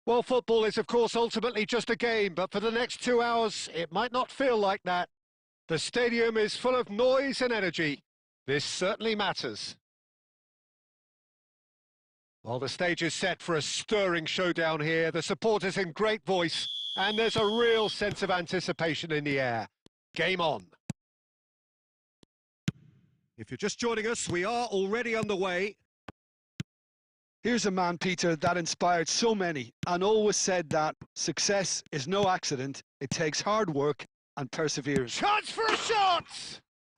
Well, football is, of course, ultimately just a game, but for the next 2 hours, it might not feel like that. The stadium is full of noise and energy. This certainly matters. Well, the stage is set for a stirring showdown here. The supporters in great voice, and there's a real sense of anticipation in the air. Game on. If you're just joining us, we are already underway. Here's a man, Peter, that inspired so many and always said that success is no accident. It takes hard work and perseverance. Chance for a shot!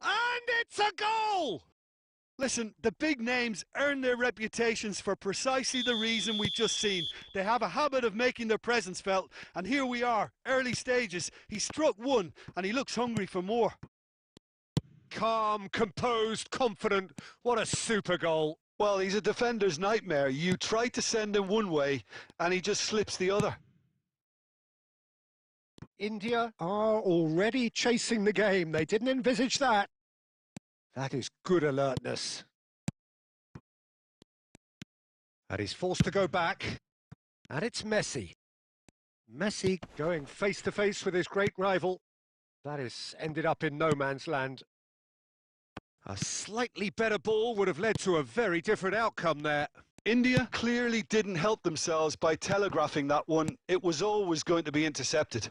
And it's a goal! Listen, the big names earn their reputations for precisely the reason we've just seen. They have a habit of making their presence felt, and here we are, early stages. He struck one, and he looks hungry for more. Calm, composed, confident. What a super goal. Well, he's a defender's nightmare. You try to send him one way, and he just slips the other. India are already chasing the game. They didn't envisage that. That is good alertness. And he's forced to go back. And it's Messi. Messi going face-to-face with his great rival. That has ended up in no man's land. A slightly better ball would have led to a very different outcome there. India clearly didn't help themselves by telegraphing that one. It was always going to be intercepted.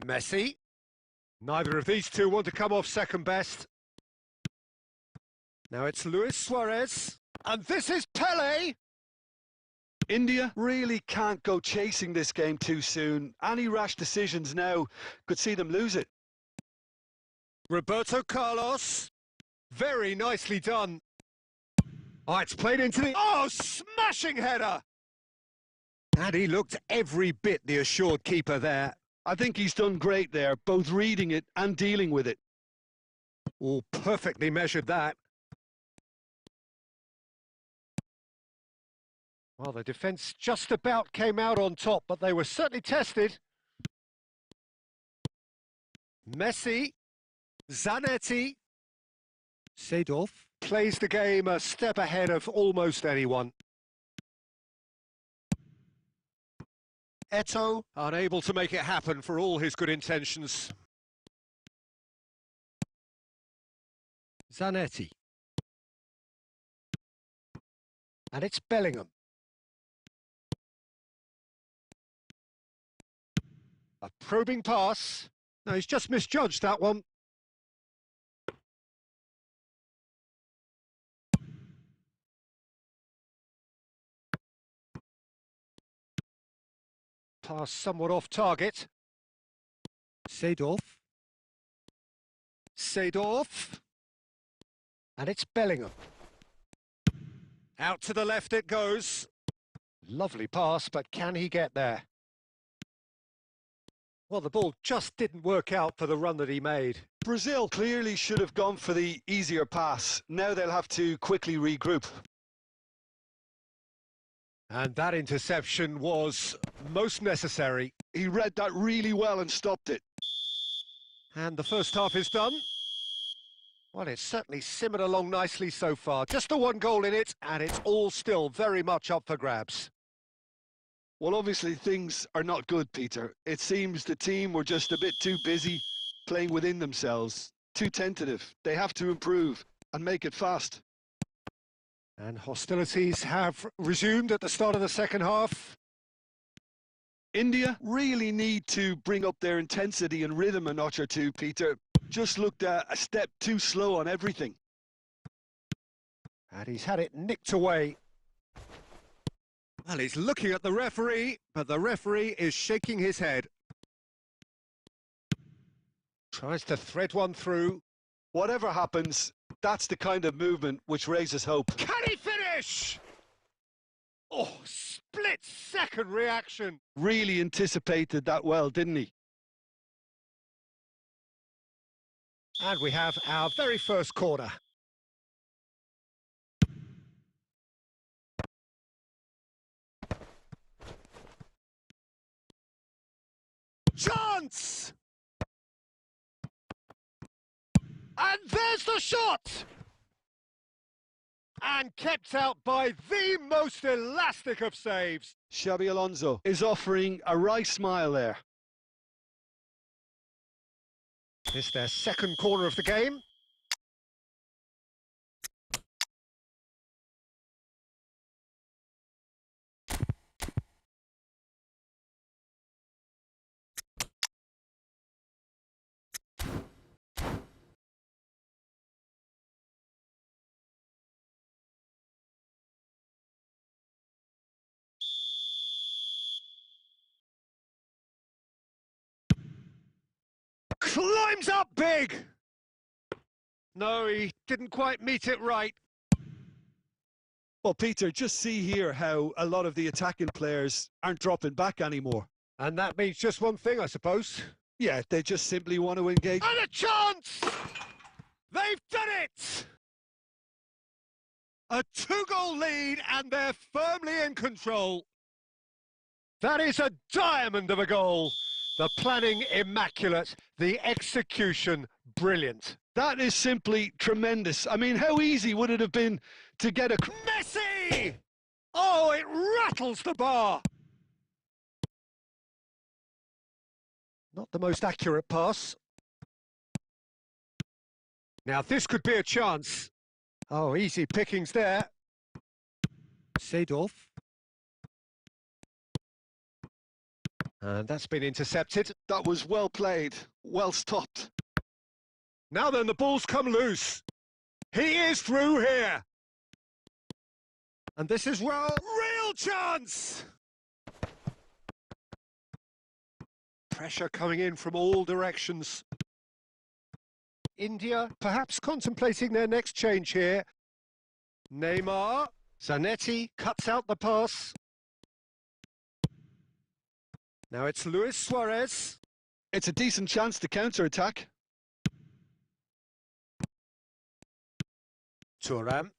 Messi. Neither of these two want to come off second best. Now it's Luis Suarez. And this is Pele. India really can't go chasing this game too soon. Any rash decisions now could see them lose it. Roberto Carlos. Very nicely done. Oh, it's played into the... Oh, smashing header! And he looked every bit the assured keeper there. I think he's done great there, both reading it and dealing with it. Oh, perfectly measured that. Well, the defence just about came out on top, but they were certainly tested. Messi. Zanetti. Seedorf plays the game a step ahead of almost anyone. Eto'o, unable to make it happen for all his good intentions. Zanetti. And it's Bellingham. A probing pass. No, he's just misjudged that one. Pass somewhat off target. Seedorf. Seedorf. And it's Bellingham. Out to the left it goes. Lovely pass, but can he get there? Well, the ball just didn't work out for the run that he made. Brazil clearly should have gone for the easier pass. Now they'll have to quickly regroup. And that interception was most necessary. He read that really well and stopped it. And the first half is done. Well, it's certainly simmered along nicely so far. Just the one goal in it, and it's all still very much up for grabs. Well, obviously things are not good, Peter. It seems the team were just a bit too busy playing within themselves. Too tentative. They have to improve and make it fast. And hostilities have resumed at the start of the second half. India really need to bring up their intensity and rhythm a notch or two, Peter. Just looked a step too slow on everything. And he's had it nicked away. Well, he's looking at the referee, but the referee is shaking his head. Tries to thread one through. Whatever happens, that's the kind of movement which raises hope. Can he finish? Oh, split-second reaction. Really anticipated that well, didn't he? And we have our very first corner. Chance! And there's the shot! and kept out by the most elastic of saves. Xabi Alonso is offering a right smile there. It's their second corner of the game. Climbs up big! No, he didn't quite meet it right. Well, Peter, just see here how a lot of the attacking players aren't dropping back anymore. And that means just one thing, I suppose. Yeah, they just simply want to engage. And a chance! They've done it! A 2-goal lead, and they're firmly in control. That is a diamond of a goal. The planning immaculate, the execution brilliant. That is simply tremendous. I mean, how easy would it have been to get a... Messi! Oh, it rattles the bar. Not the most accurate pass. Now this could be a chance. Oh, easy pickings there. Seedorf. And that's been intercepted. That was well played, well stopped. Now then, the ball's come loose. He is through here. And this is real chance. Pressure coming in from all directions. India perhaps contemplating their next change here. Neymar. Zanetti cuts out the pass. Now it's Luis Suarez. It's a decent chance to counter-attack. Thuram.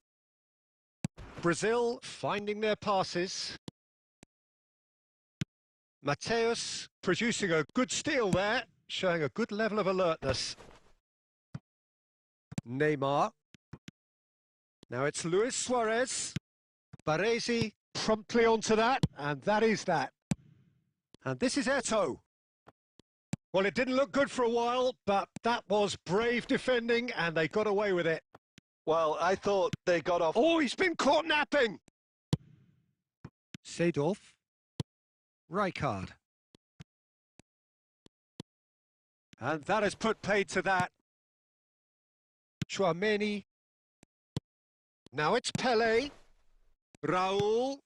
Brazil finding their passes. Mateus producing a good steal there, showing a good level of alertness. Neymar. Now it's Luis Suarez. Baresi promptly onto that, and that is that. And this is Eto'o. Well, it didn't look good for a while, but that was brave defending, and they got away with it. Well, I thought they got off... Oh, he's been caught napping! Seedorf. Rijkaard. And that has put paid to that. Chouameni. Now it's Pele. Raul.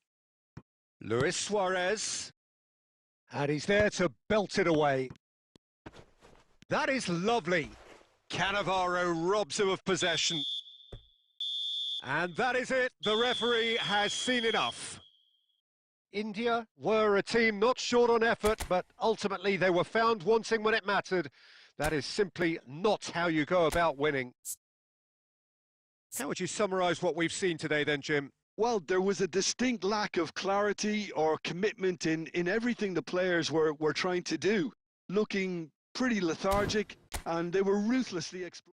Luis Suarez. And he's there to belt it away. That is lovely. Cannavaro robs him of possession. And that is it. The referee has seen enough. India were a team not short on effort, but ultimately they were found wanting when it mattered. That is simply not how you go about winning. How would you summarise what we've seen today then, Jim? Well, there was a distinct lack of clarity or commitment in everything the players were trying to do. Looking pretty lethargic, and they were ruthlessly exploiting.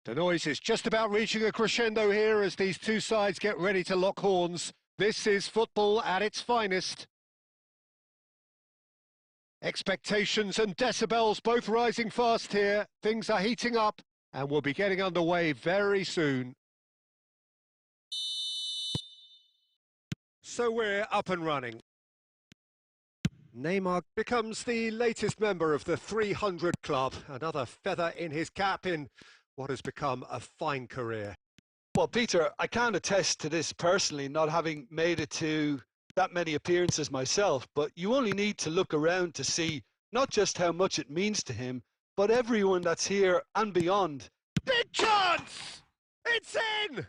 The noise is just about reaching a crescendo here as these two sides get ready to lock horns. This is football at its finest. Expectations and decibels both rising fast here. Things are heating up and we'll be getting underway very soon. So we're up and running. Neymar becomes the latest member of the 300 club, another feather in his cap in what has become a fine career. Well, Peter, I can't attest to this personally, not having made it to that many appearances myself, but you only need to look around to see not just how much it means to him, but everyone that's here and beyond. Big chance! It's in!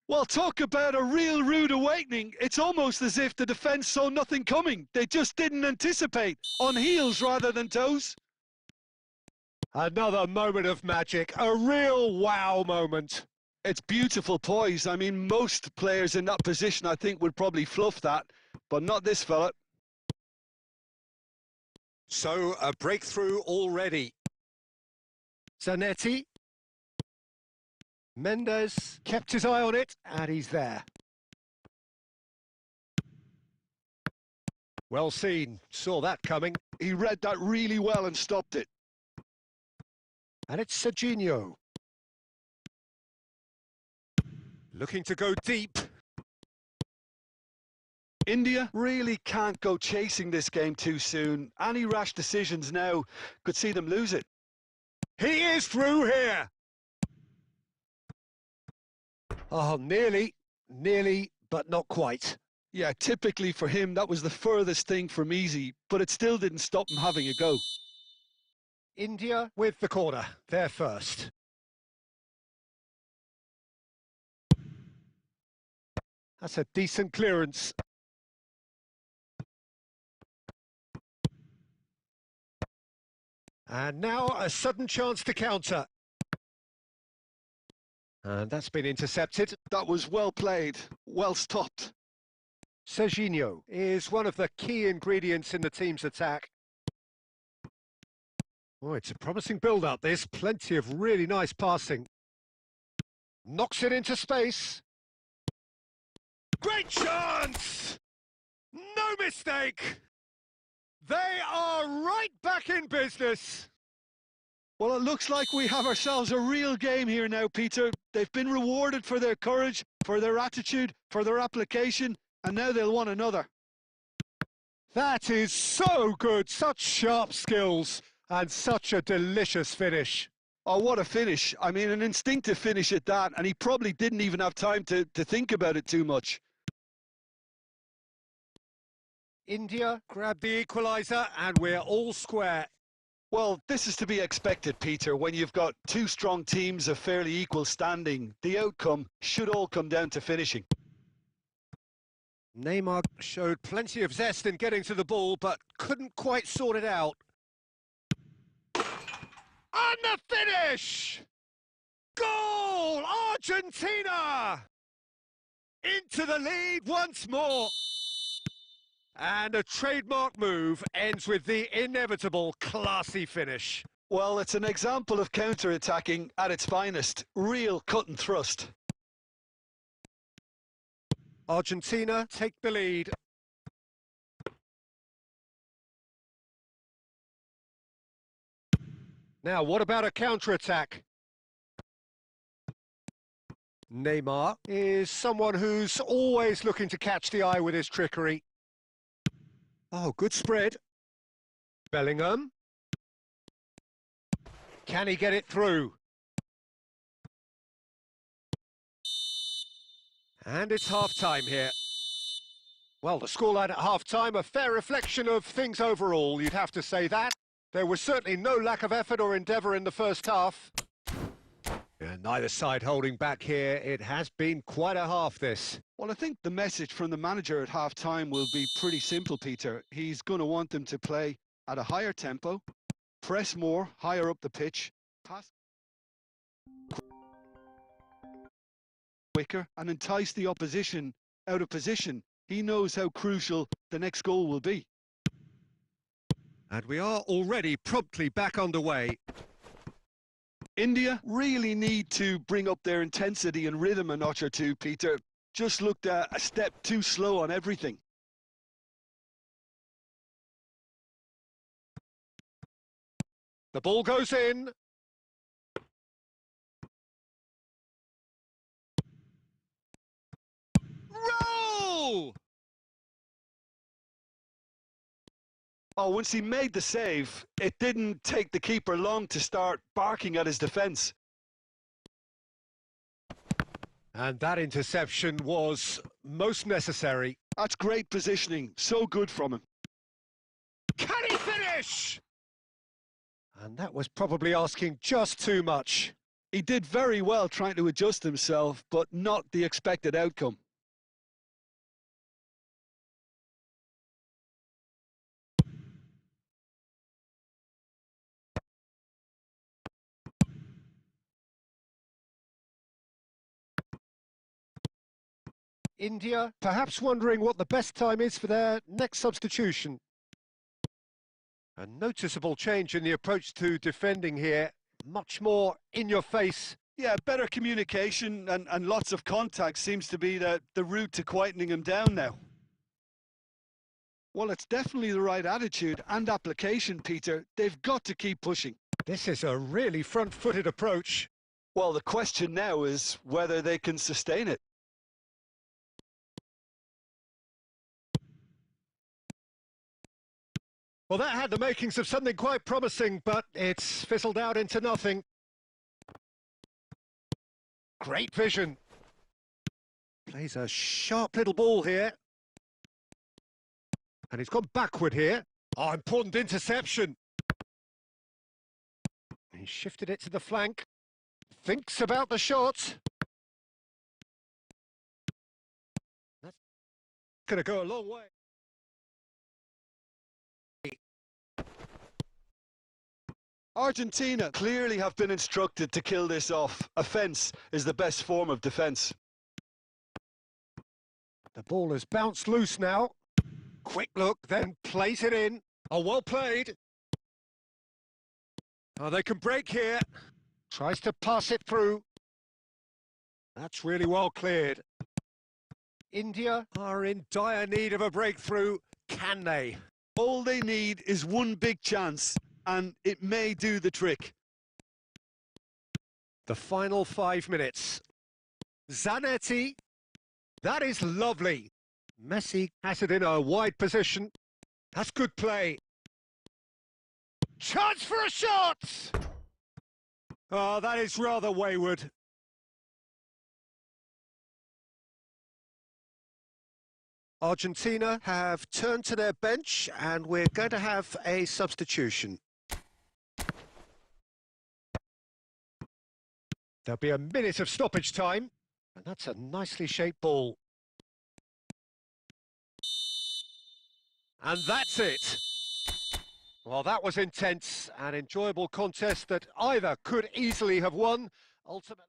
Well, talk about a real rude awakening. It's almost as if the defence saw nothing coming. They just didn't anticipate, on heels rather than toes. Another moment of magic, a real wow moment. It's beautiful poise. I mean, most players in that position, I think, would probably fluff that, but not this fella. So, a breakthrough already. Zanetti. Mendes kept his eye on it, and he's there. Well seen, saw that coming. He read that really well and stopped it. And it's Serginho. Looking to go deep. India really can't go chasing this game too soon. Any rash decisions now could see them lose it. He is through here. Oh, nearly, but not quite. Yeah, typically for him, that was the furthest thing from easy, but it still didn't stop him having a go. India with the corner, they're first. That's a decent clearance. And now a sudden chance to counter. And that's been intercepted. That was well played, well stopped. Serginho is one of the key ingredients in the team's attack. Oh, it's a promising build-up, this. Plenty of really nice passing. Knocks it into space. Great chance! No mistake! They are right back in business. Well, it looks like we have ourselves a real game here now, Peter. They've been rewarded for their courage, for their attitude, for their application, and now they'll want another. That is so good, such sharp skills, and such a delicious finish. Oh, what a finish. I mean, an instinctive finish at that, and he probably didn't even have time to think about it too much. India grab the equaliser, and we're all square. Well, this is to be expected, Peter. When you've got two strong teams of fairly equal standing, the outcome should all come down to finishing. Neymar showed plenty of zest in getting to the ball, but couldn't quite sort it out. And the finish! Goal! Argentina! Into the lead once more. And a trademark move ends with the inevitable classy finish. Well, it's an example of counter-attacking at its finest. Real cut and thrust. Argentina take the lead. Now, what about a counter-attack? Neymar is someone who's always looking to catch the eye with his trickery. Oh, good spread. Bellingham. Can he get it through? And it's half-time here. Well, the scoreline at half-time, a fair reflection of things overall, you'd have to say that. There was certainly no lack of effort or endeavour in the first half. And neither side holding back here. It has been quite a half, this. Well, I think the message from the manager at half-time will be pretty simple, Peter. He's going to want them to play at a higher tempo, press more, higher up the pitch, pass quicker, and entice the opposition out of position. He knows how crucial the next goal will be. And we are already promptly back underway. India really need to bring up their intensity and rhythm a notch or two, Peter. Just looked a step too slow on everything. The ball goes in. Roll! Oh, once he made the save, it didn't take the keeper long to start barking at his defence. And that interception was most necessary. That's great positioning. So good from him. Can he finish? And that was probably asking just too much. He did very well trying to adjust himself, but not the expected outcome. India perhaps wondering what the best time is for their next substitution. A noticeable change in the approach to defending here. Much more in your face. Yeah, better communication and lots of contact seems to be the route to quietening him down now. Well, it's definitely the right attitude and application, Peter. They've got to keep pushing. This is a really front-footed approach. Well, the question now is whether they can sustain it. Well, that had the makings of something quite promising, but it's fizzled out into nothing. Great vision. Plays a sharp little ball here. And he's gone backward here. Oh, important interception. He shifted it to the flank. Thinks about the shot. That's going to go a long way. Argentina clearly have been instructed to kill this off. Offence is the best form of defence. The ball has bounced loose now. Quick look, then plays it in. Oh, well played. Oh, they can break here. Tries to pass it through. That's really well cleared. India are in dire need of a breakthrough. Can they? All they need is one big chance, and it may do the trick. The final 5 minutes. Zanetti. That is lovely. Messi has it in a wide position. That's good play. Chance for a shot! Oh, that is rather wayward. Argentina have turned to their bench and we're going to have a substitution. There'll be a minute of stoppage time, and that's a nicely shaped ball. And that's it. Well, that was intense, an enjoyable contest that either could easily have won. Ultimately.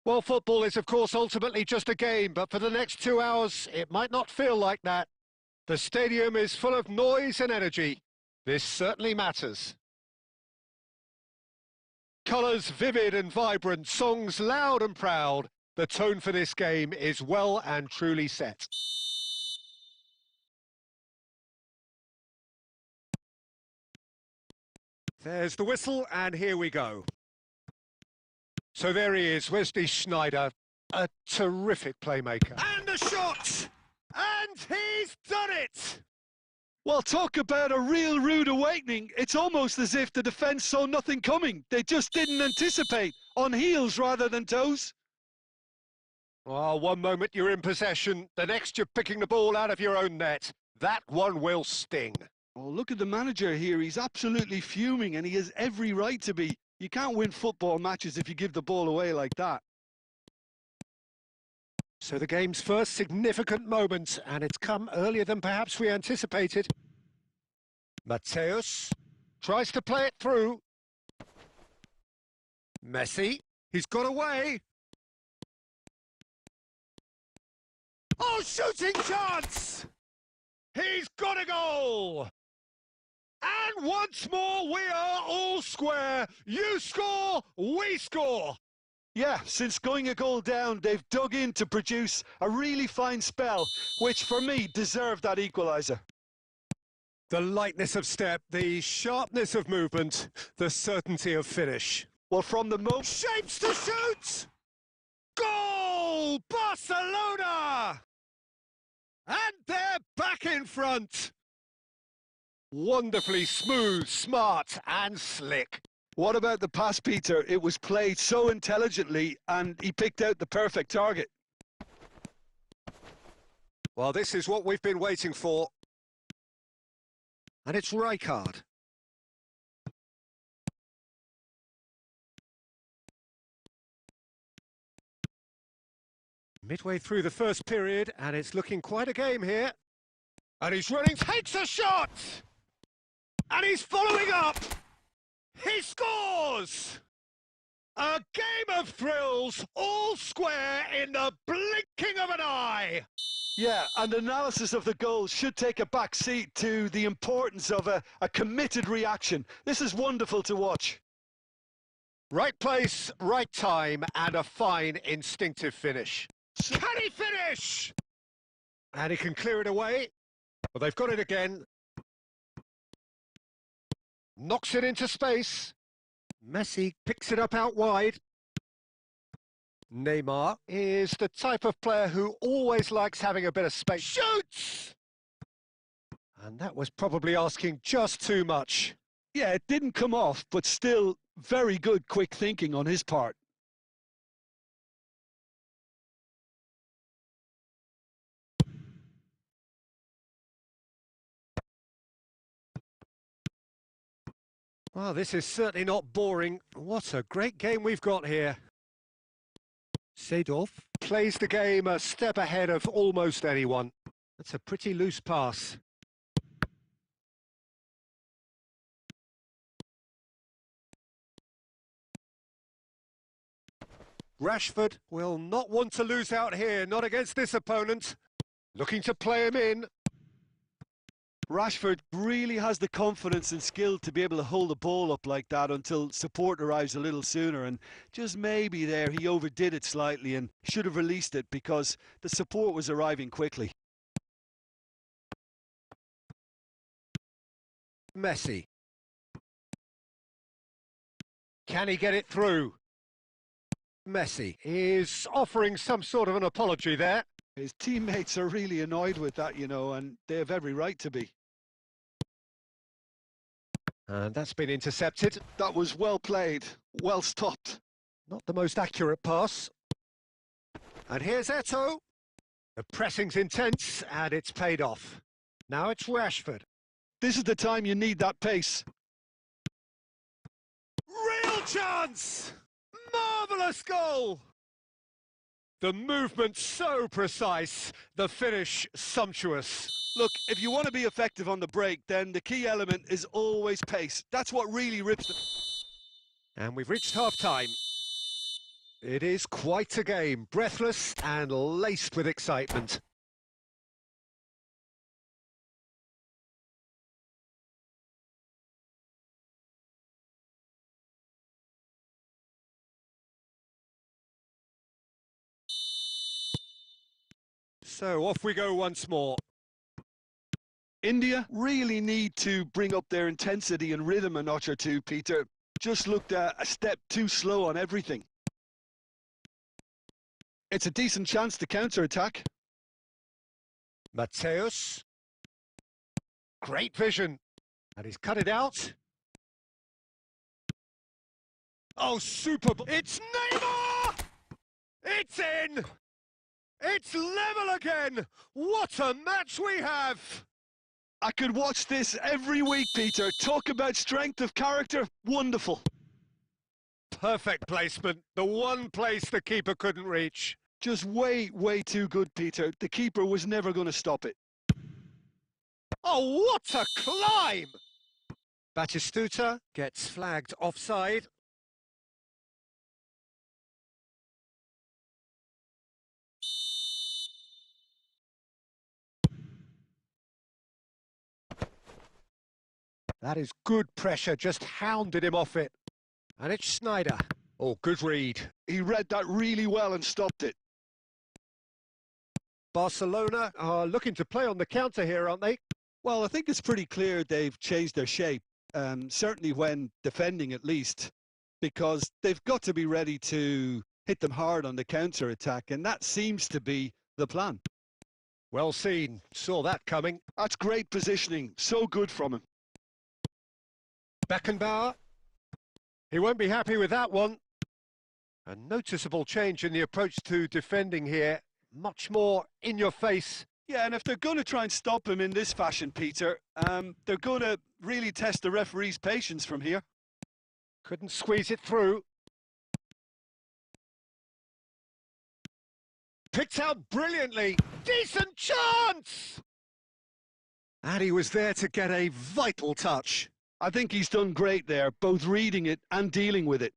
Well, football is, of course, ultimately just a game, but for the next 2 hours, it might not feel like that. The stadium is full of noise and energy. This certainly matters. Colours vivid and vibrant, songs loud and proud. The tone for this game is well and truly set. There's the whistle, and here we go. So there he is, Wesley Sneijder, a terrific playmaker. And a shot! And he's done it! Well, talk about a real rude awakening. It's almost as if the defence saw nothing coming. They just didn't anticipate, on heels rather than toes. Oh, one moment you're in possession, the next you're picking the ball out of your own net. That one will sting. Oh, look at the manager here. He's absolutely fuming, and he has every right to be. You can't win football matches if you give the ball away like that. So the game's first significant moment, and it's come earlier than perhaps we anticipated. Mateus tries to play it through. Messi, he's got away. Oh, shooting chance! He's got a goal! And once more, we are all square. You score, we score. Yeah, since going a goal down, they've dug in to produce a really fine spell, which for me deserved that equaliser. The lightness of step, the sharpness of movement, the certainty of finish. Well, from the moment... Shapes to shoot! Goal! Barcelona! And they're back in front. Wonderfully smooth, smart and slick. What about the pass, Peter? It was played so intelligently and he picked out the perfect target. Well, this is what we've been waiting for. And it's Rijkaard. Midway through the first period, and it's looking quite a game here. And he's running, takes a shot! And he's following up! He scores! A game of thrills, all square in the blinking of an eye! Yeah, and analysis of the goal should take a back seat to the importance of a committed reaction. This is wonderful to watch. Right place, right time, and a fine instinctive finish. Can he finish? And he can clear it away. Well, they've got it again. Knocks it into space. Messi picks it up out wide. Neymar is the type of player who always likes having a bit of space. Shoots! And that was probably asking just too much. Yeah, it didn't come off, but still very good quick thinking on his part. Well, this is certainly not boring. What a great game we've got here. Seedorf plays the game a step ahead of almost anyone. That's a pretty loose pass. Rashford will not want to lose out here, not against this opponent. Looking to play him in. Rashford really has the confidence and skill to be able to hold the ball up like that until support arrives a little sooner, and just maybe there he overdid it slightly and should have released it because the support was arriving quickly. Messi. Can he get it through? Messi is offering some sort of an apology there. His teammates are really annoyed with that, you know, and they have every right to be. And that's been intercepted. That was well played, well stopped. Not the most accurate pass. And here's Eto'o. The pressing's intense, and it's paid off. Now it's Rashford. This is the time you need that pace. Real chance! Marvellous goal! The movement so precise, the finish sumptuous. Look, if you want to be effective on the break, then the key element is always pace. That's what really rips them. And we've reached half-time. It is quite a game, breathless and laced with excitement. So off we go once more. India really need to bring up their intensity and rhythm a notch or two, Peter. Just looked a step too slow on everything. It's a decent chance to counter-attack. Mateus. Great vision. And he's cut it out. Oh, super. It's Neymar! It's in! It's level again! What a match we have! I could watch this every week, Peter. Talk about strength of character. Wonderful. Perfect placement. The one place the keeper couldn't reach. Just way too good, Peter. The keeper was never going to stop it. Oh, what a climb! Batistuta gets flagged offside. That is good pressure, just hounded him off it. And it's Schneider. Oh, good read. He read that really well and stopped it. Barcelona are looking to play on the counter here, aren't they? Well, I think it's pretty clear they've changed their shape, certainly when defending at least, because they've got to be ready to hit them hard on the counter-attack, and that seems to be the plan. Well seen. Saw that coming. That's great positioning. So good from him. Beckenbauer. He won't be happy with that one. A noticeable change in the approach to defending here. Much more in your face. Yeah, and if they're going to try and stop him in this fashion, Peter, they're going to really test the referee's patience from here. Couldn't squeeze it through. Picked out brilliantly. Decent chance! And he was there to get a vital touch. I think he's done great there, both reading it and dealing with it.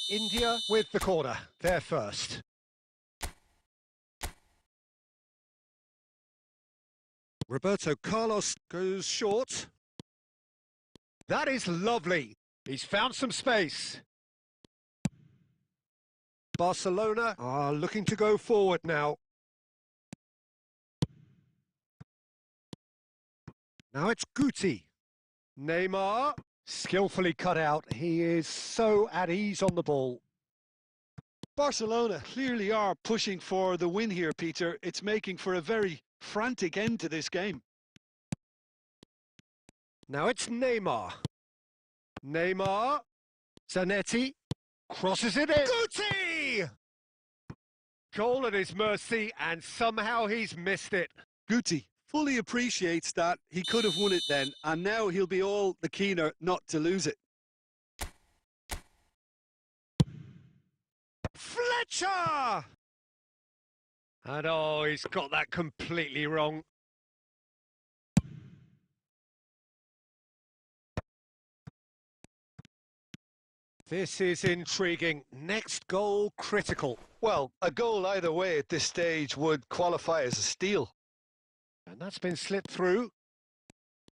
India with the corner. They're first. Roberto Carlos goes short. That is lovely. He's found some space. Barcelona are looking to go forward now. Now it's Guti. Neymar. Skillfully cut out. He is so at ease on the ball. Barcelona clearly are pushing for the win here, Peter. It's making for a very frantic end to this game. Now it's Neymar. Neymar. Zanetti. Crosses it in. Guti! Goal at his mercy, and somehow he's missed it. Guti fully appreciates that he could have won it then, and now he'll be all the keener not to lose it. Fletcher! And oh, he's got that completely wrong. This is intriguing. Next goal critical. Well, a goal either way at this stage would qualify as a steal. And that's been slipped through.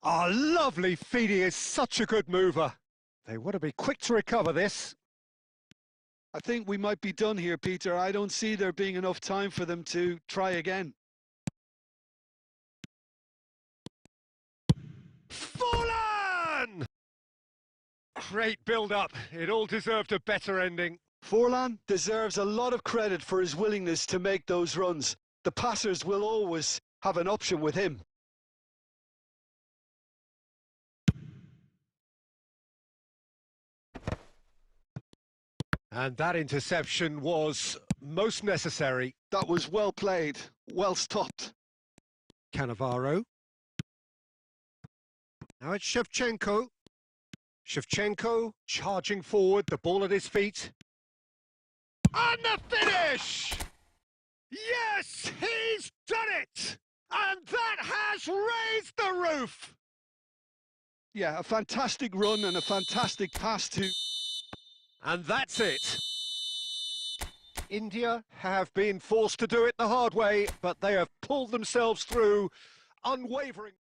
Oh, lovely feed. He is such a good mover. They want to be quick to recover this. I think we might be done here, Peter. I don't see there being enough time for them to try again. Forlan! Great build-up. It all deserved a better ending. Forlan deserves a lot of credit for his willingness to make those runs. The passers will always have an option with him. And that interception was most necessary. That was well played, well stopped. Cannavaro. Now it's Shevchenko. Shevchenko charging forward, the ball at his feet. And the finish! Yes, he's done it! And that has raised the roof! Yeah, a fantastic run and a fantastic pass to... And that's it. India have been forced to do it the hard way, but they have pulled themselves through, unwavering.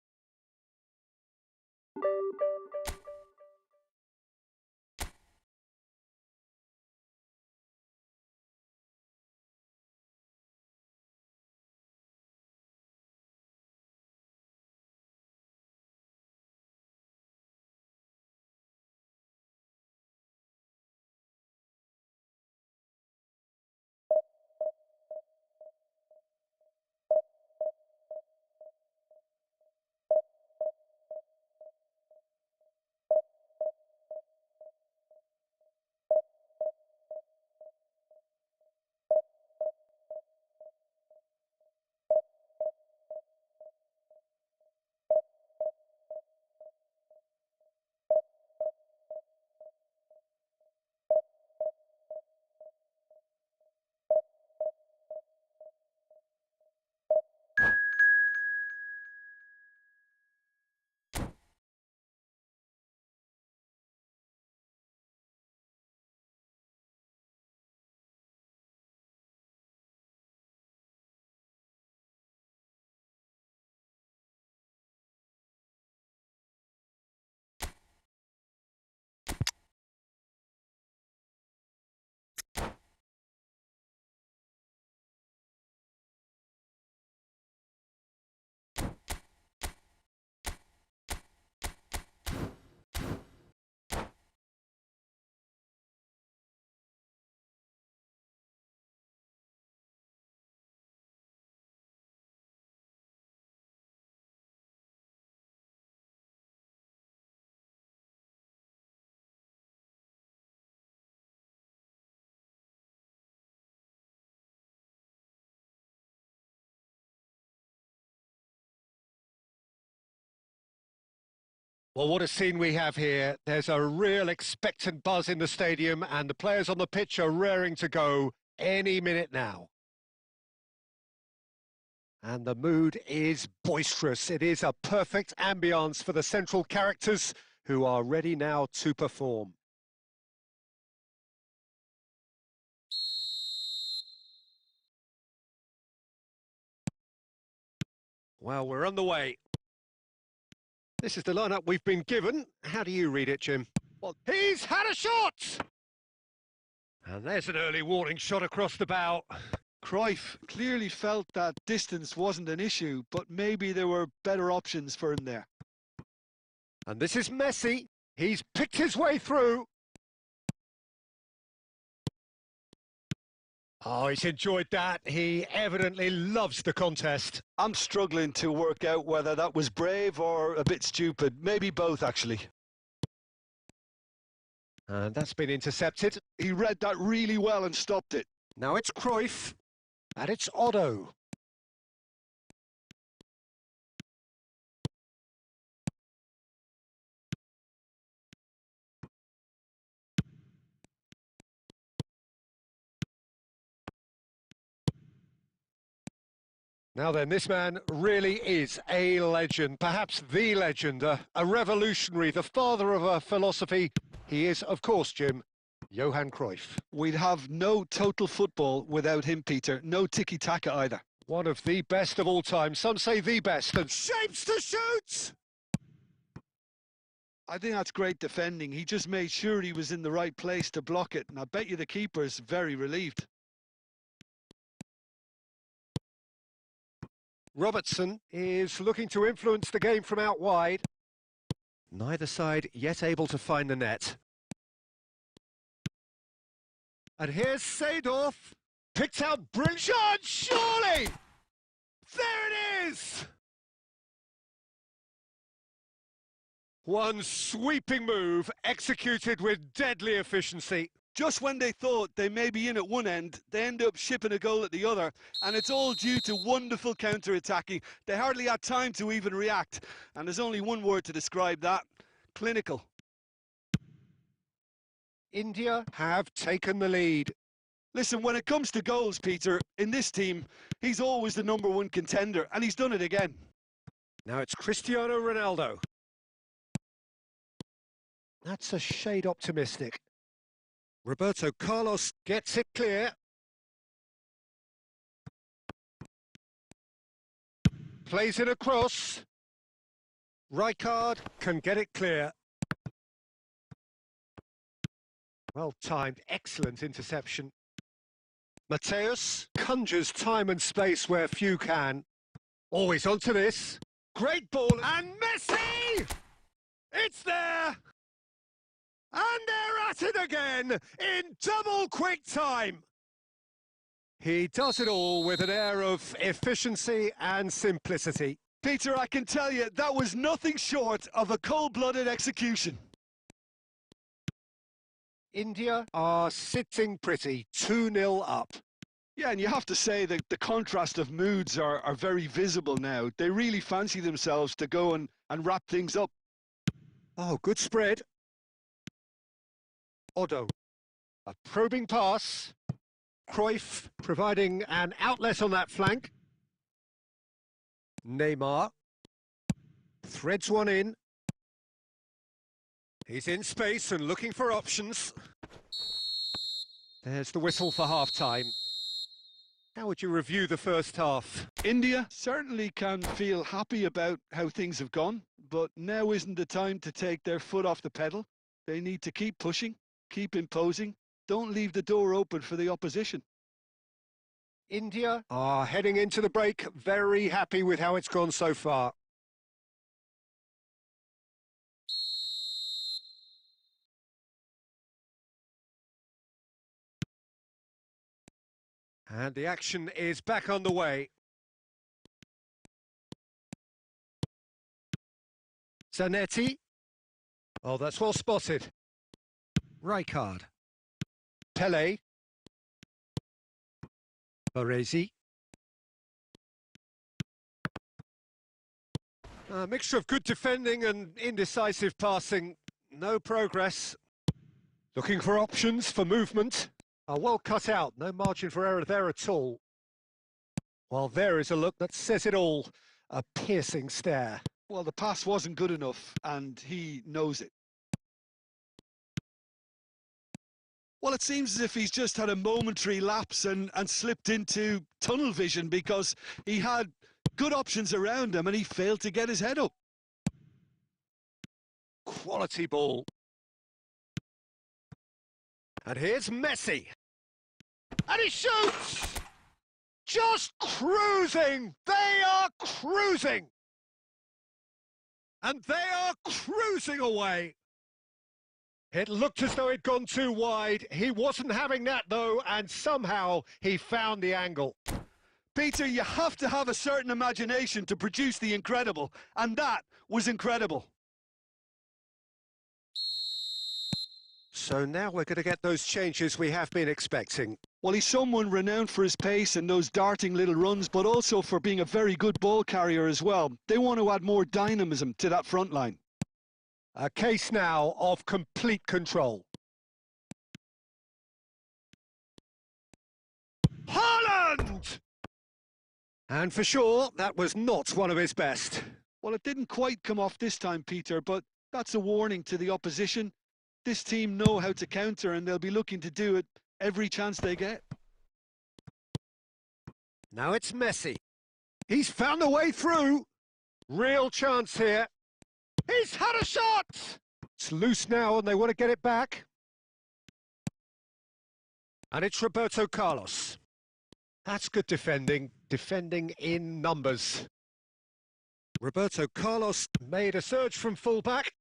Well, what a scene we have here. There's a real expectant buzz in the stadium, and the players on the pitch are raring to go any minute now. And the mood is boisterous. It is a perfect ambience for the central characters who are ready now to perform. Well, we're on the way. This is the lineup we've been given. How do you read it, Jim? Well, he's had a shot! And there's an early warning shot across the bow. Cruyff clearly felt that distance wasn't an issue, but maybe there were better options for him there. And this is Messi. He's picked his way through. Oh, he's enjoyed that. He evidently loves the contest. I'm struggling to work out whether that was brave or a bit stupid. Maybe both, actually. And that's been intercepted. He read that really well and stopped it. Now it's Cruyff. And it's Otto. Now then, this man really is a legend, perhaps the legend, a revolutionary, the father of a philosophy. He is, of course, Jim, Johan Cruyff. We'd have no total football without him, Peter. No tiki-taka either. One of the best of all time. Some say the best. And shapes to shoot! I think that's great defending. He just made sure he was in the right place to block it. And I bet you the keeper's very relieved. Robertson is looking to influence the game from out wide. Neither side yet able to find the net. And here's Seedorf. Picked out brilliant shot, surely! There it is! One sweeping move, executed with deadly efficiency. Just when they thought they may be in at one end, they end up shipping a goal at the other, and it's all due to wonderful counter-attacking. They hardly had time to even react, and there's only one word to describe that: clinical. India have taken the lead. Listen, when it comes to goals, Peter, in this team, he's always the #1 contender, and he's done it again. Now it's Cristiano Ronaldo. That's a shade optimistic. Roberto Carlos gets it clear. Plays it across. Rijkaard can get it clear. Well timed, excellent interception. Mateus conjures time and space where few can. Always onto this. Great ball, and Messi! It's there! And they're at it again, in double quick time. He does it all with an air of efficiency and simplicity. Peter, I can tell you, that was nothing short of a cold-blooded execution. India are sitting pretty, 2-0 up. Yeah, and you have to say that the contrast of moods are very visible now. They really fancy themselves to go and wrap things up. Oh, good spread. Otto, a probing pass. Cruyff providing an outlet on that flank. Neymar threads one in. He's in space and looking for options. There's the whistle for half-time. How would you review the first half? India certainly can feel happy about how things have gone, but now isn't the time to take their foot off the pedal. They need to keep pushing, keep imposing. Don't leave the door open for the opposition. India are heading into the break very happy with how it's gone so far. And the action is back on the way. Zanetti. Oh, that's well spotted. Rijkaard. Pele. Baresi. A mixture of good defending and indecisive passing. No progress. Looking for options for movement. Well cut out, no margin for error there at all. Well, there is a look that says it all. A piercing stare. Well, the pass wasn't good enough, and he knows it. Well, it seems as if he's just had a momentary lapse and slipped into tunnel vision, because he had good options around him and he failed to get his head up. Quality ball. And here's Messi. And he shoots! Just cruising! They are cruising! And they are cruising away! It looked as though he'd gone too wide. He wasn't having that, though, and somehow he found the angle. Peter, you have to have a certain imagination to produce the incredible, and that was incredible. So now we're going to get those changes we have been expecting. Well, he's someone renowned for his pace and those darting little runs, but also for being a very good ball carrier as well. They want to add more dynamism to that front line. A case now of complete control. Haaland! And for sure, that was not one of his best. Well, it didn't quite come off this time, Peter, but that's a warning to the opposition. This team know how to counter, and they'll be looking to do it every chance they get. Now it's Messi. He's found a way through. Real chance here. He's had a shot! It's loose now, and they want to get it back. And it's Roberto Carlos. That's good defending in numbers. Roberto Carlos made a surge from fullback,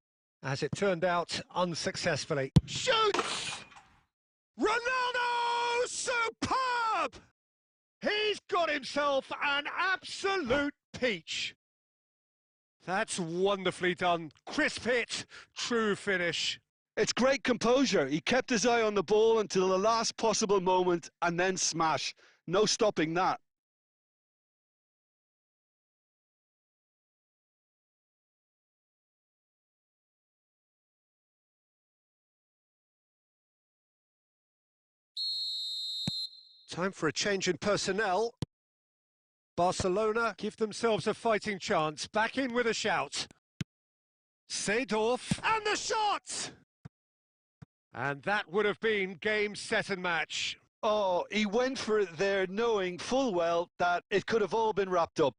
as it turned out unsuccessfully. Shoots! Ronaldo! Superb! He's got himself an absolute peach. That's wonderfully done. Crisp hit, true finish. It's great composure. He kept his eye on the ball until the last possible moment and then smash. No stopping that. Time for a change in personnel. Barcelona give themselves a fighting chance. Back in with a shout. Seedorf, and the shot! And that would have been game, set and match. Oh, he went for it there knowing full well that it could have all been wrapped up.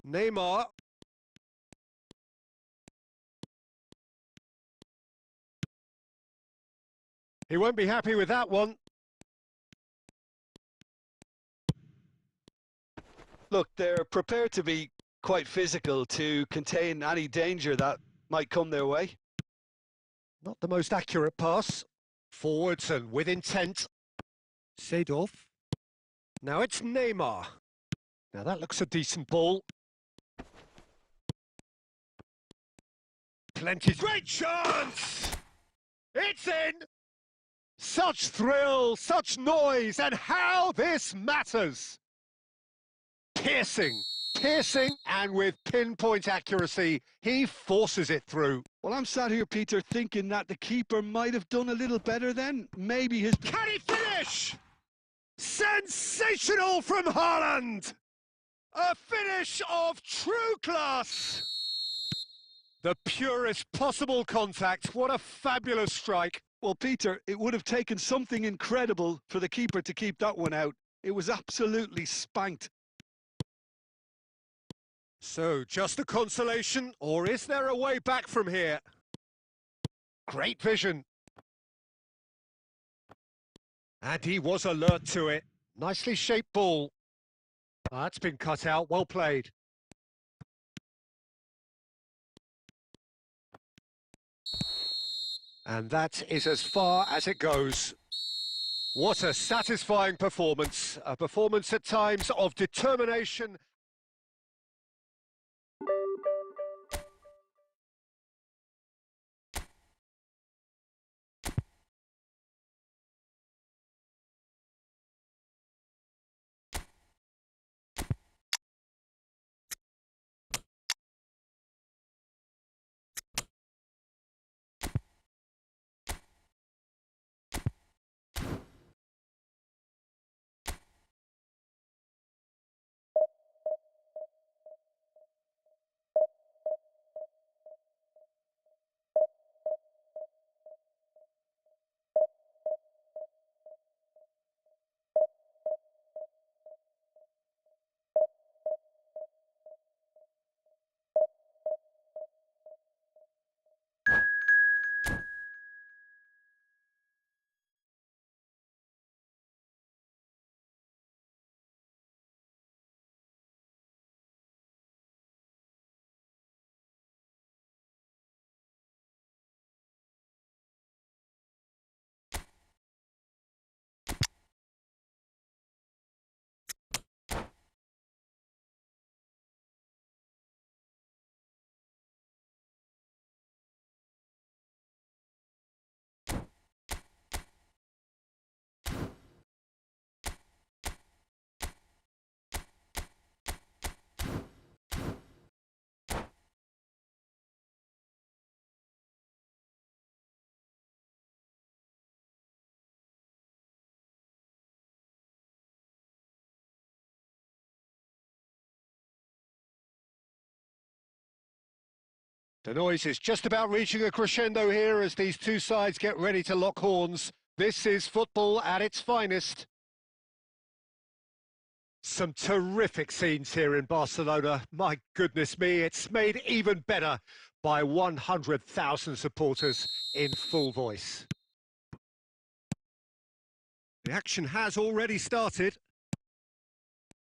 Neymar. He won't be happy with that one. Look, they're prepared to be quite physical to contain any danger that might come their way. Not the most accurate pass. Forwards and with intent. Seedorf. Now it's Neymar. Now that looks a decent ball. Plenty. Great chance! It's in! Such thrill, such noise, and how this matters! Piercing, and with pinpoint accuracy, he forces it through. Well, I'm sat here, Peter, thinking that the keeper might have done a little better then. Maybe his... Can he finish? Sensational from Haaland! A finish of true class! The purest possible contact. What a fabulous strike. Well, Peter, it would have taken something incredible for the keeper to keep that one out. It was absolutely spanked. So, just a consolation, or is there a way back from here? Great vision. And he was alert to it. Nicely shaped ball. That's been cut out, well played. And that is as far as it goes. What a satisfying performance. A performance at times of determination. The noise is just about reaching a crescendo here as these two sides get ready to lock horns. This is football at its finest. Some terrific scenes here in Barcelona. My goodness me, it's made even better by 100,000 supporters in full voice. The action has already started.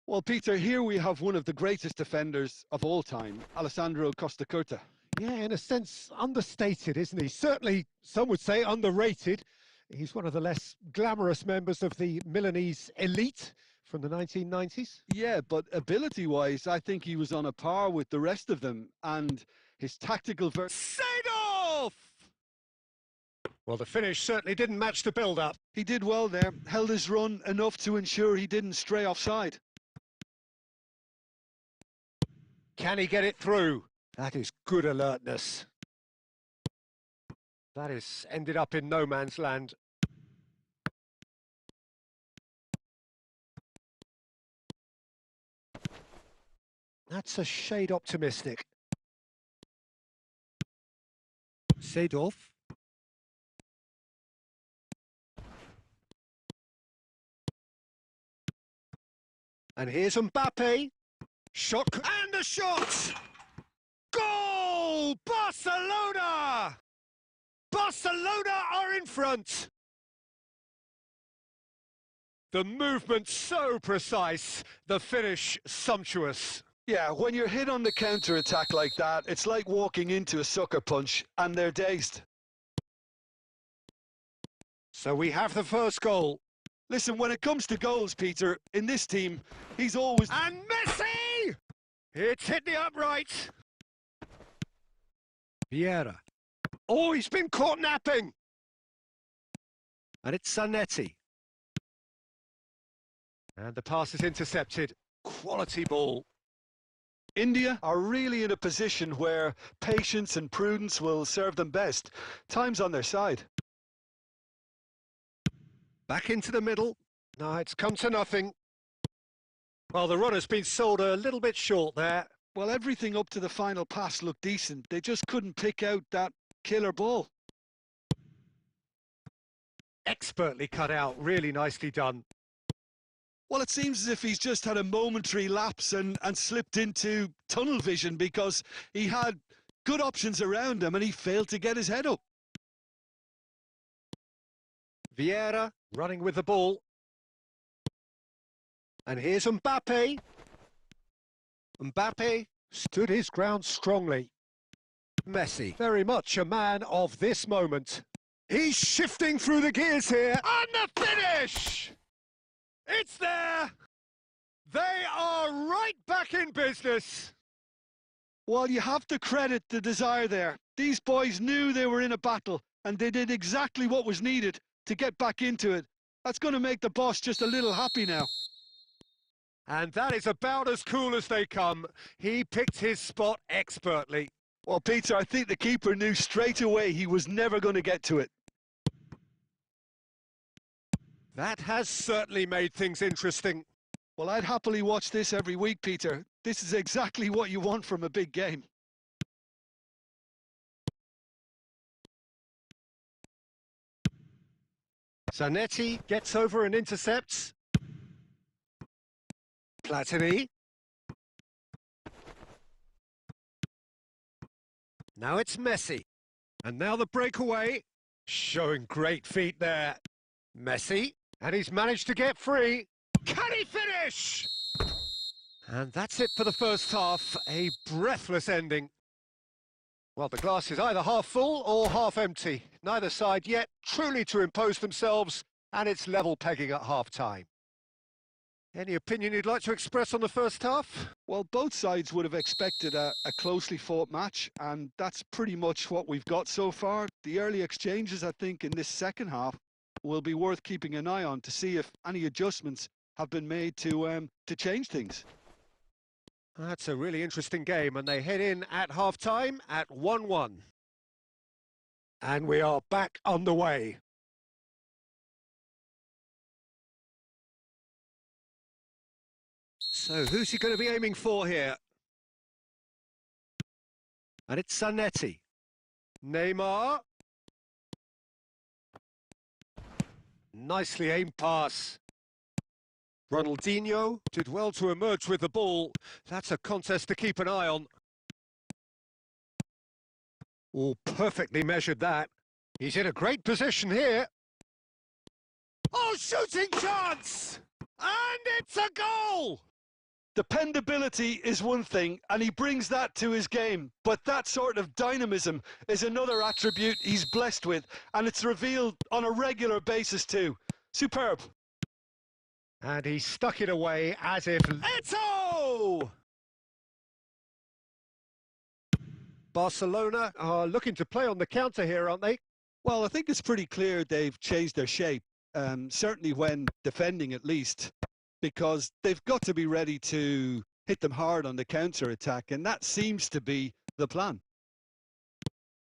Well, Peter, here we have one of the greatest defenders of all time, Alessandro Costacurta. Yeah, in a sense, understated, isn't he? Certainly, some would say underrated. He's one of the less glamorous members of the Milanese elite from the 1990s. Yeah, but ability-wise, I think he was on a par with the rest of them, and his tactical... Seedorf! Well, the finish certainly didn't match the build-up. He did well there, held his run enough to ensure he didn't stray offside. Can he get it through? That is good alertness. That is ended up in no man's land. That's a shade optimistic. Seedorf. And here's Mbappe. Shot, and the shot! Goal! Barcelona! Barcelona are in front! The movement so precise, the finish sumptuous. Yeah, when you're hit on the counter-attack like that, it's like walking into a sucker punch, and they're dazed. So we have the first goal. Listen, when it comes to goals, Peter, in this team, he's always... And Messi! It's hit the upright. Vieira. Oh, he's been caught napping. And it's Zanetti. And the pass is intercepted. Quality ball. India are really in a position where patience and prudence will serve them best. Time's on their side. Back into the middle. No, it's come to nothing. Well, the runner's been sold a little bit short there. Well, everything up to the final pass looked decent. They just couldn't pick out that killer ball. Expertly cut out, really nicely done. Well, it seems as if he's just had a momentary lapse and slipped into tunnel vision because he had good options around him and he failed to get his head up. Vieira running with the ball. And here's Mbappe. Mbappe stood his ground strongly. Messi, very much a man of this moment. He's shifting through the gears here. And the finish! It's there! They are right back in business. Well, you have to credit the desire there. These boys knew they were in a battle and they did exactly what was needed to get back into it. That's going to make the boss just a little happy now. And that is about as cool as they come. He picked his spot expertly. Well, Peter, I think the keeper knew straight away he was never going to get to it. That has certainly made things interesting. Well, I'd happily watch this every week, Peter. This is exactly what you want from a big game. Zanetti gets over and intercepts. Platini. Now it's Messi. And now the breakaway. Showing great feet there. Messi. And he's managed to get free. Can he finish? And that's it for the first half. A breathless ending. Well, the glass is either half full or half empty. Neither side yet truly to impose themselves, and it's level pegging at half-time. Any opinion you'd like to express on the first half? Well, both sides would have expected a closely fought match, and that's pretty much what we've got so far. The early exchanges, I think, in this second half will be worth keeping an eye on to see if any adjustments have been made to change things. That's a really interesting game, and they head in at half-time at 1-1. And we are back underway. So who's he going to be aiming for here? And it's Zanetti. Neymar. Nicely aimed pass. Ronaldinho did well to emerge with the ball. That's a contest to keep an eye on. Oh, perfectly measured that. He's in a great position here. Oh, shooting chance! And it's a goal! Dependability is one thing, and he brings that to his game. But that sort of dynamism is another attribute he's blessed with, and it's revealed on a regular basis too. Superb. And he stuck it away as if... Eto'o! Barcelona are looking to play on the counter here, aren't they? Well, I think it's pretty clear they've changed their shape, certainly when defending at least, because they've got to be ready to hit them hard on the counter-attack, and that seems to be the plan.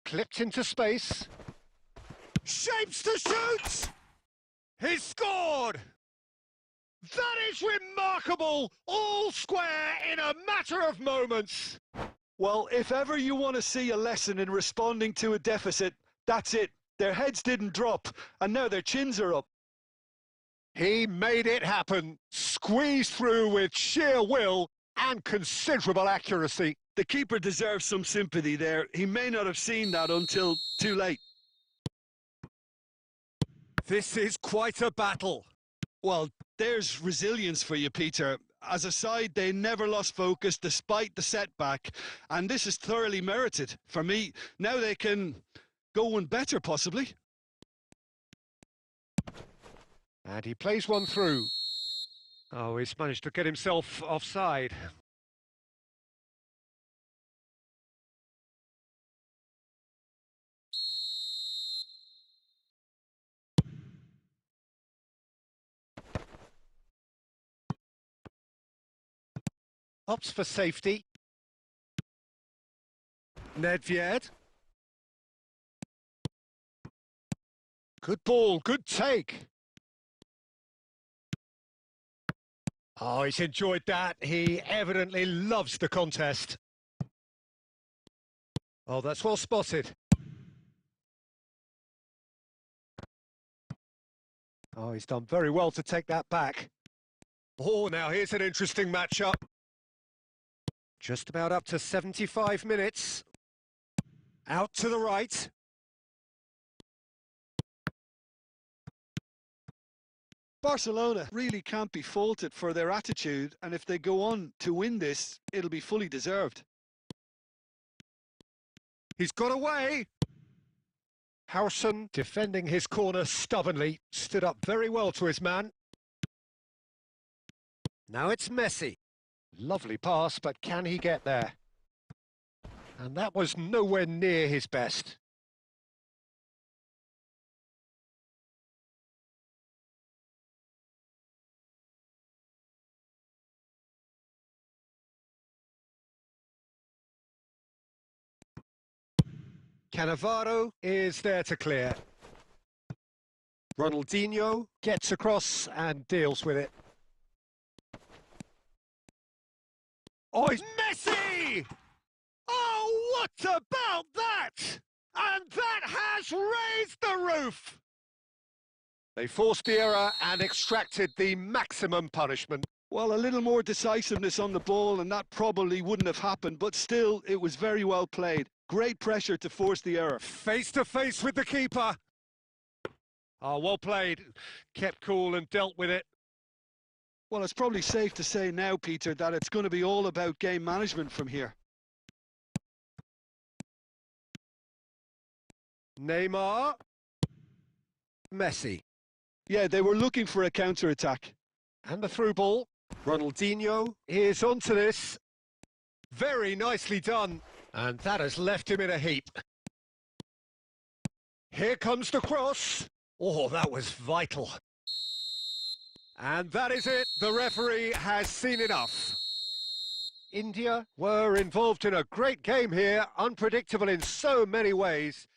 Clipped into space. Shapes to shoot! He's scored! That is remarkable! All square in a matter of moments! Well, if ever you want to see a lesson in responding to a deficit, that's it. Their heads didn't drop, and now their chins are up. He made it happen, squeezed through with sheer will and considerable accuracy. The keeper deserves some sympathy there. He may not have seen that until too late. This is quite a battle. Well, there's resilience for you, Peter. As a side, they never lost focus despite the setback, and this is thoroughly merited. For me, now they can go one better, possibly. And he plays one through. Oh, he's managed to get himself offside. Opts for safety. Nedved. Good ball, good take. Oh, he's enjoyed that. He evidently loves the contest. Oh, that's well spotted. Oh, he's done very well to take that back. Oh, now here's an interesting matchup. Just about up to 75 minutes. Out to the right. Barcelona really can't be faulted for their attitude, and if they go on to win this, it'll be fully deserved. He's got away. Howson, defending his corner stubbornly, stood up very well to his man. Now it's Messi. Lovely pass, but can he get there? And that was nowhere near his best. Cannavaro is there to clear. Ronaldinho gets across and deals with it. Oh, it's Messi! Oh, what about that? And that has raised the roof! They forced the error and extracted the maximum punishment. Well, a little more decisiveness on the ball, and that probably wouldn't have happened, but still, it was very well played. Great pressure to force the error. Face to face with the keeper. Oh, well played. Kept cool and dealt with it. Well, it's probably safe to say now, Peter, that it's going to be all about game management from here. Neymar. Messi. Yeah, they were looking for a counter-attack. And the through ball. Ronaldinho is onto this. Very nicely done. And that has left him in a heap. Here comes the cross. Oh, that was vital. And that is it. The referee has seen enough. India were involved in a great game here, unpredictable in so many ways.